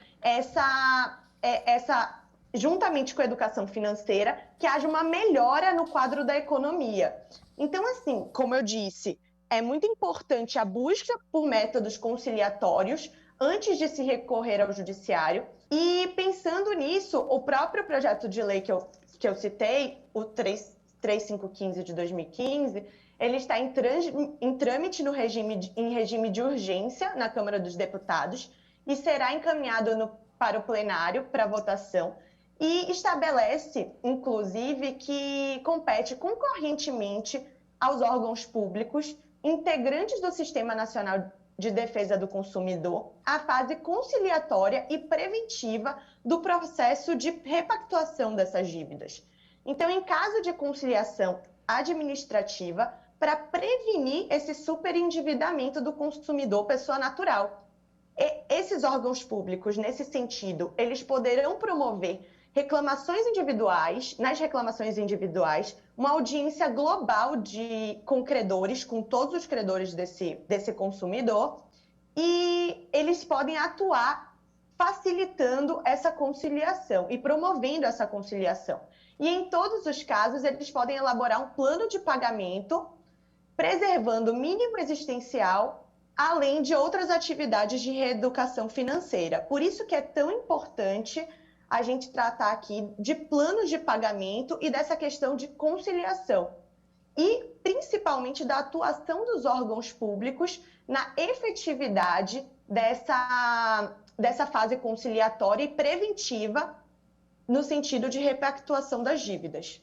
juntamente com a educação financeira, que haja uma melhora no quadro da economia. Então, assim, como eu disse, é muito importante a busca por métodos conciliatórios antes de se recorrer ao judiciário. E pensando nisso, o próprio projeto de lei que eu citei, o 3515 de 2015, ele está em trâmite em regime de urgência na Câmara dos Deputados e será encaminhado para o plenário para votação e estabelece, inclusive, que compete concorrentemente aos órgãos públicos integrantes do Sistema Nacional de Defesa do Consumidor a fase conciliatória e preventiva do processo de repactuação dessas dívidas. Então, em caso de conciliação administrativa, para prevenir esse superendividamento do consumidor pessoa natural. Esses órgãos públicos, nesse sentido, eles poderão promover nas reclamações individuais, uma audiência global com credores, com todos os credores desse consumidor, e eles podem atuar facilitando essa conciliação e promovendo essa conciliação. E em todos os casos, eles podem elaborar um plano de pagamento, preservando o mínimo existencial, além de outras atividades de reeducação financeira. Por isso que é tão importante a gente tratar aqui de planos de pagamento e dessa questão de conciliação. E, principalmente, da atuação dos órgãos públicos na efetividade dessa fase conciliatória e preventiva no sentido de repactuação das dívidas.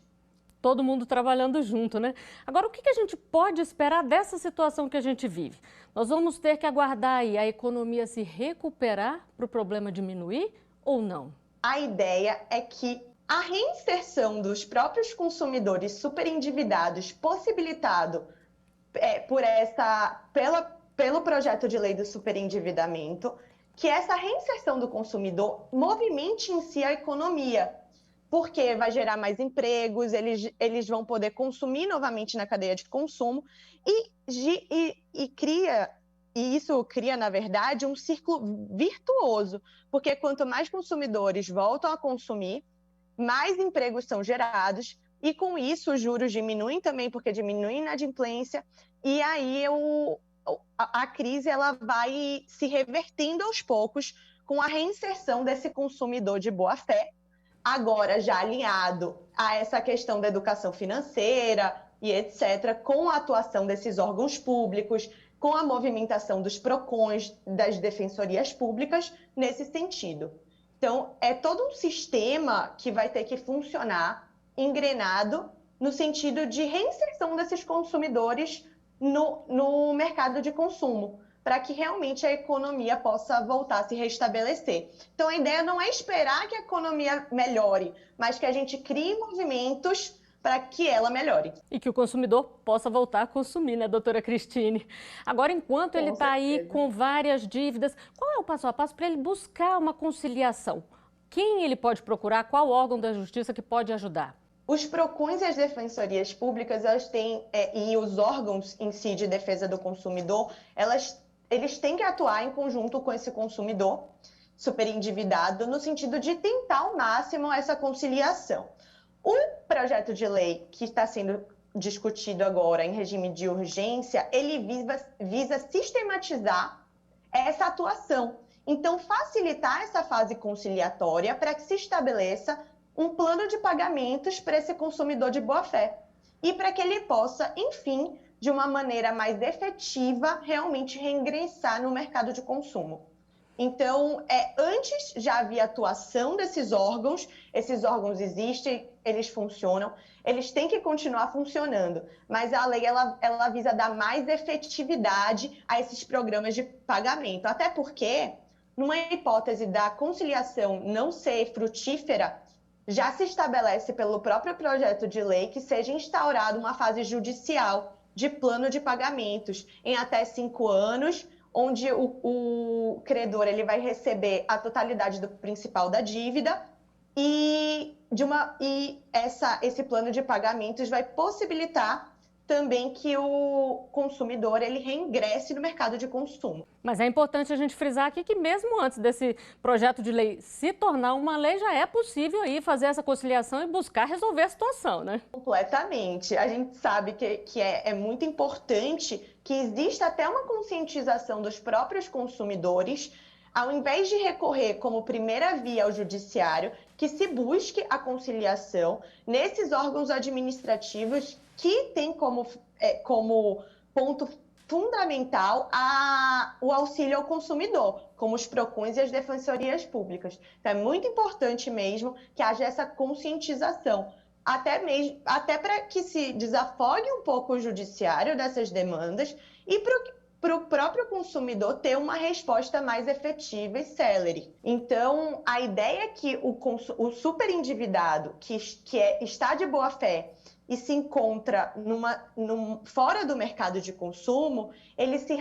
Todo mundo trabalhando junto, né? Agora, o que a gente pode esperar dessa situação que a gente vive? Nós vamos ter que aguardar aí a economia se recuperar para o problema diminuir ou não? A ideia é que a reinserção dos próprios consumidores superendividados, possibilitado pelo projeto de lei do superendividamento, que essa reinserção do consumidor movimente em si a economia, porque vai gerar mais empregos, eles vão poder consumir novamente na cadeia de consumo e isso cria, na verdade, um círculo virtuoso, porque quanto mais consumidores voltam a consumir, mais empregos são gerados, e com isso os juros diminuem também, porque diminui a inadimplência, e aí a crise ela vai se revertendo aos poucos com a reinserção desse consumidor de boa-fé, agora já alinhado a essa questão da educação financeira e etc., com a atuação desses órgãos públicos, com a movimentação dos PROCONs, das defensorias públicas, nesse sentido. Então, é todo um sistema que vai ter que funcionar engrenado no sentido de reinserção desses consumidores no mercado de consumo, para que realmente a economia possa voltar a se restabelecer. Então, a ideia não é esperar que a economia melhore, mas que a gente crie movimentos para que ela melhore. E que o consumidor possa voltar a consumir, né, doutora Cristine? Agora, enquanto ele está aí com várias dívidas, qual é o passo a passo para ele buscar uma conciliação? Quem ele pode procurar? Qual órgão da justiça que pode ajudar? Os PROCONs e as defensorias públicas, elas têm, e os órgãos em si de defesa do consumidor, eles têm que atuar em conjunto com esse consumidor superendividado, no sentido de tentar ao máximo essa conciliação. O projeto de lei que está sendo discutido agora em regime de urgência, ele visa sistematizar essa atuação. Então, facilitar essa fase conciliatória para que se estabeleça um plano de pagamentos para esse consumidor de boa-fé e para que ele possa, enfim, de uma maneira mais efetiva, realmente reingressar no mercado de consumo. Então, antes já havia atuação desses órgãos, esses órgãos existem, eles funcionam, eles têm que continuar funcionando, mas a lei ela visa dar mais efetividade a esses programas de pagamento, até porque, numa hipótese da conciliação não ser frutífera, já se estabelece pelo próprio projeto de lei que seja instaurada uma fase judicial de plano de pagamentos em até 5 anos, onde o credor ele vai receber a totalidade do principal da dívida e esse plano de pagamentos vai possibilitar também que o consumidor ele reingresse no mercado de consumo. Mas é importante a gente frisar aqui que mesmo antes desse projeto de lei se tornar uma lei, já é possível aí fazer essa conciliação e buscar resolver a situação, né? Completamente. A gente sabe que é muito importante que exista até uma conscientização dos próprios consumidores, ao invés de recorrer como primeira via ao judiciário, que se busque a conciliação nesses órgãos administrativos que tem como ponto fundamental o auxílio ao consumidor, como os PROCONs e as defensorias públicas. Então, é muito importante mesmo que haja essa conscientização, até para que se desafogue um pouco o judiciário dessas demandas e para o próprio consumidor ter uma resposta mais efetiva e célere. Então, a ideia é que o superendividado está de boa fé e se encontra fora do mercado de consumo, ele se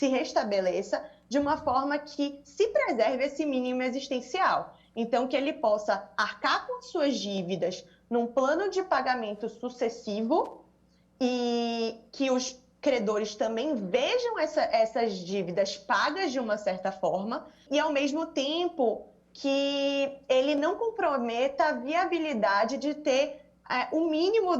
restabeleça de uma forma que se preserve esse mínimo existencial. Então, que ele possa arcar com suas dívidas num plano de pagamento sucessivo e que os credores também vejam essas dívidas pagas de uma certa forma e, ao mesmo tempo, que ele não comprometa a viabilidade de ter o mínimo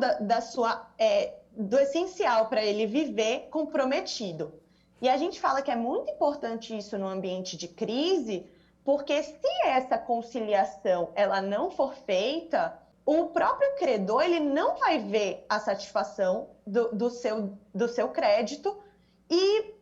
do essencial para ele viver comprometido. E a gente fala que é muito importante isso no ambiente de crise, porque se essa conciliação ela não for feita, o próprio credor ele não vai ver a satisfação do seu crédito e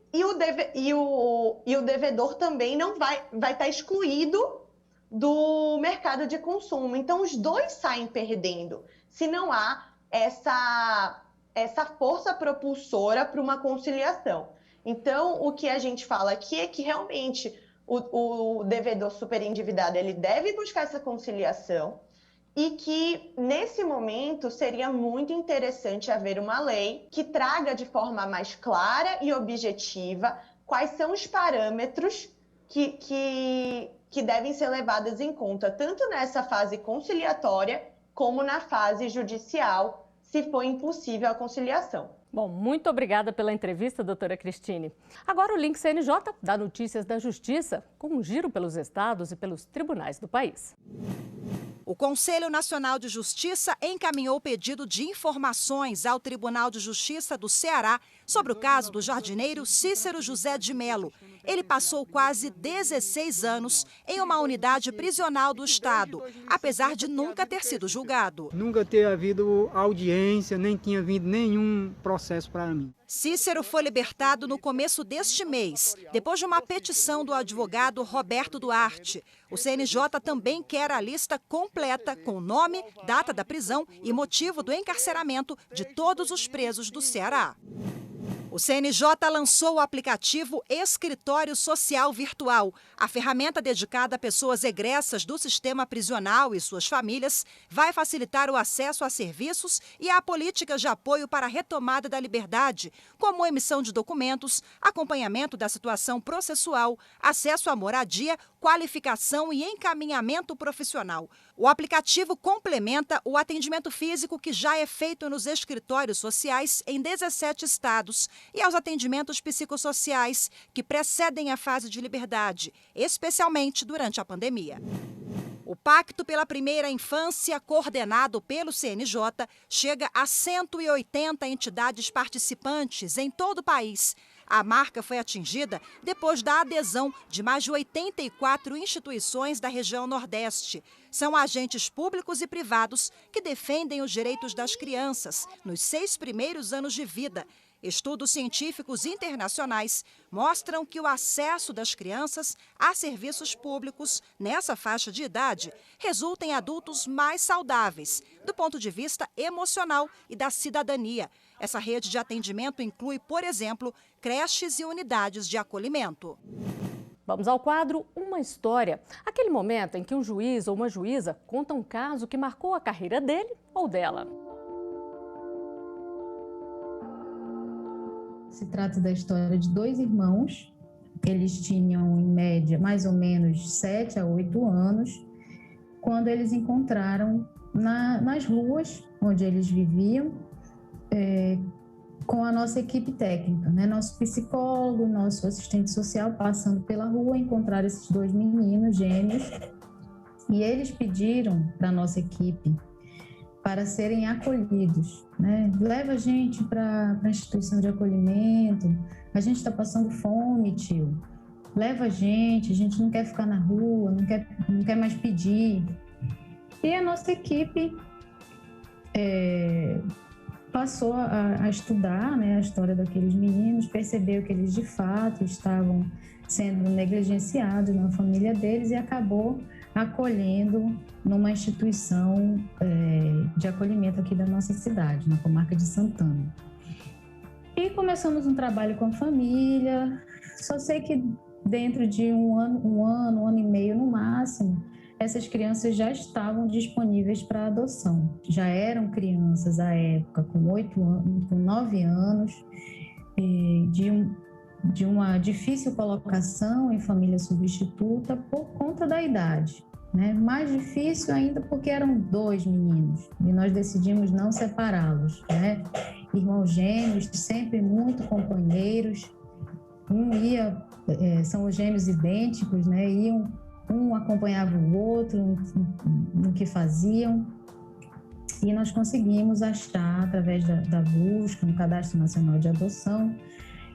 o devedor também não vai estar excluído do mercado de consumo. Então, os dois saem perdendo, se não há essa força propulsora para uma conciliação. Então, o que a gente fala aqui é que realmente o devedor superendividado ele deve buscar essa conciliação e que, nesse momento, seria muito interessante haver uma lei que traga de forma mais clara e objetiva quais são os parâmetros que devem ser levados em conta, tanto nessa fase conciliatória como na fase judicial, se for impossível a conciliação. Bom, muito obrigada pela entrevista, doutora Cristine. Agora o Link CNJ dá notícias da Justiça, com um giro pelos estados e pelos tribunais do país. O Conselho Nacional de Justiça encaminhou pedido de informações ao Tribunal de Justiça do Ceará sobre o caso do jardineiro Cícero José de Melo. Ele passou quase 16 anos em uma unidade prisional do Estado, apesar de nunca ter sido julgado. Nunca ter havido audiência, nem tinha vindo nenhum processo para mim. Cícero foi libertado no começo deste mês, depois de uma petição do advogado Roberto Duarte. O CNJ também quer a lista completa com nome, data da prisão e motivo do encarceramento de todos os presos do Ceará. O CNJ lançou o aplicativo Escritório Social Virtual. A ferramenta dedicada a pessoas egressas do sistema prisional e suas famílias vai facilitar o acesso a serviços e a políticas de apoio para a retomada da liberdade, como emissão de documentos, acompanhamento da situação processual, acesso à moradia, qualificação e encaminhamento profissional. O aplicativo complementa o atendimento físico que já é feito nos escritórios sociais em 17 estados e aos atendimentos psicossociais que precedem a fase de liberdade, especialmente durante a pandemia. O Pacto pela Primeira Infância, coordenado pelo CNJ, chega a 180 entidades participantes em todo o país. A marca foi atingida depois da adesão de mais de 84 instituições da região Nordeste. São agentes públicos e privados que defendem os direitos das crianças nos 6 primeiros anos de vida. Estudos científicos internacionais mostram que o acesso das crianças a serviços públicos nessa faixa de idade resulta em adultos mais saudáveis, do ponto de vista emocional e da cidadania. Essa rede de atendimento inclui, por exemplo, creches e unidades de acolhimento. Vamos ao quadro Uma História. Aquele momento em que um juiz ou uma juíza conta um caso que marcou a carreira dele ou dela. Se trata da história de 2 irmãos. Eles tinham, em média, mais ou menos 7 a 8 anos, quando eles encontraram nas ruas onde eles viviam com a nossa equipe técnica, né? Nosso psicólogo, nosso assistente social passando pela rua, encontraram esses 2 meninos gêmeos e eles pediram para a nossa equipe para serem acolhidos, né? Leva a gente para a instituição de acolhimento, a gente está passando fome, tio. Leva a gente não quer ficar na rua, não quer mais pedir. E a nossa equipe passou a estudar, né, a história daqueles meninos, percebeu que eles de fato estavam sendo negligenciados na família deles e acabou acolhendo numa instituição de acolhimento aqui da nossa cidade, na comarca de Santana. E começamos um trabalho com a família, só sei que dentro de um ano e meio no máximo, essas crianças já estavam disponíveis para adoção. Já eram crianças à época com 9 anos, de uma difícil colocação em família substituta por conta da idade, né? Mais difícil ainda porque eram 2 meninos e nós decidimos não separá-los, né? Irmãos gêmeos, sempre muito companheiros. São os gêmeos idênticos, né? Um acompanhava o outro no que faziam, e nós conseguimos achar, através da busca no Cadastro Nacional de Adoção,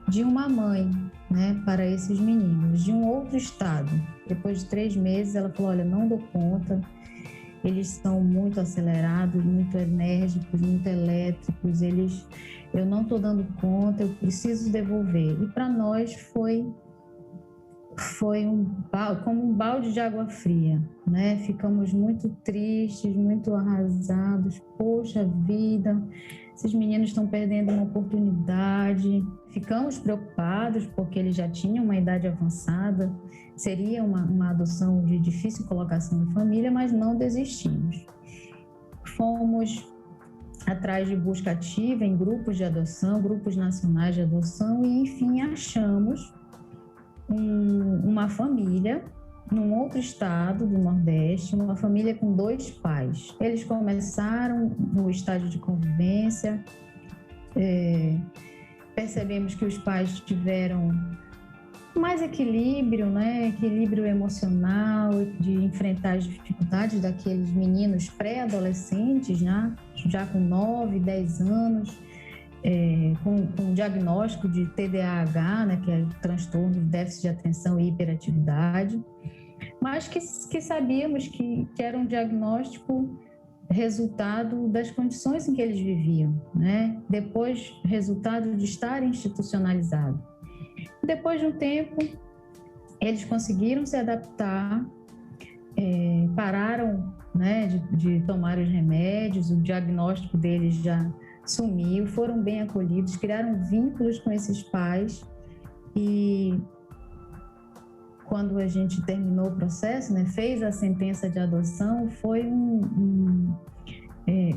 de uma mãe, né, para esses meninos, de um outro estado. Depois de 3 meses, ela falou: olha, não dou conta, eles são muito acelerados, muito enérgicos, muito elétricos, eu não estou dando conta, eu preciso devolver. E para nós foi como um balde de água fria, né? Ficamos muito tristes, muito arrasados. Poxa vida, esses meninos estão perdendo uma oportunidade. Ficamos preocupados porque eles já tinham uma idade avançada, seria uma adoção de difícil colocação em família, mas não desistimos. Fomos atrás de busca ativa em grupos de adoção, grupos nacionais de adoção, e enfim achamos uma família num outro estado do Nordeste, uma família com 2 pais. Eles começaram no estágio de convivência, percebemos que os pais tiveram mais equilíbrio, né? Equilíbrio emocional, de enfrentar as dificuldades daqueles meninos pré-adolescentes, né? Já com 9, 10 anos, com diagnóstico de TDAH, né, que é transtorno de déficit de atenção e hiperatividade, mas que sabíamos que era um diagnóstico resultado das condições em que eles viviam, né? Depois, resultado de estar institucionalizado. Depois de um tempo, eles conseguiram se adaptar, pararam, né, de tomar os remédios, o diagnóstico deles já sumiu, foram bem acolhidos, criaram vínculos com esses pais, e quando a gente terminou o processo, né, fez a sentença de adoção, foi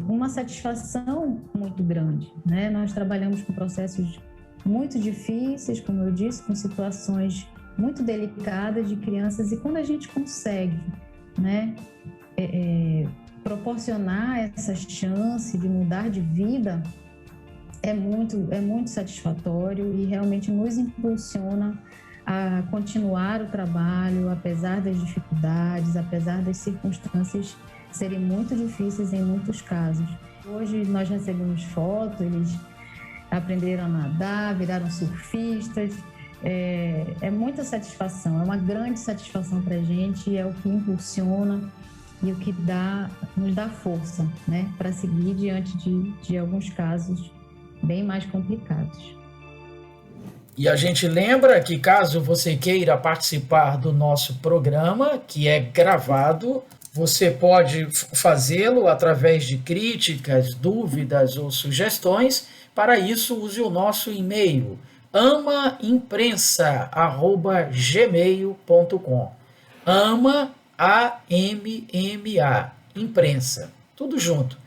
uma satisfação muito grande, né? Nós trabalhamos com processos muito difíceis, como eu disse, com situações muito delicadas de crianças, e quando a gente consegue, né, proporcionar essa chance de mudar de vida, é muito satisfatório e realmente nos impulsiona a continuar o trabalho, apesar das dificuldades, apesar das circunstâncias serem muito difíceis em muitos casos. Hoje nós recebemos fotos, eles aprenderam a nadar, viraram surfistas. É muita satisfação, é uma grande satisfação para a gente, é o que impulsiona e o que nos dá força, né, para seguir diante de alguns casos bem mais complicados. E a gente lembra que, caso você queira participar do nosso programa, que é gravado, você pode fazê-lo através de críticas, dúvidas ou sugestões. Para isso, use o nosso e-mail amaimprensa@gmail.com. AMMA, imprensa, tudo junto,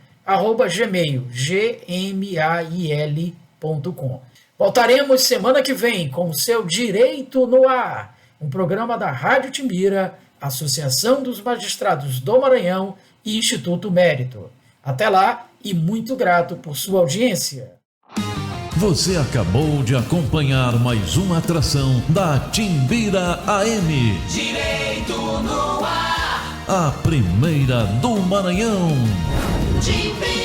@gmail.com. Voltaremos semana que vem com o seu Direito no Ar, um programa da Rádio Timbira, Associação dos Magistrados do Maranhão e Instituto Mérito. Até lá e muito grato por sua audiência. Você acabou de acompanhar mais uma atração da Timbira AM. Direito no ar. A primeira do Maranhão. Timbira.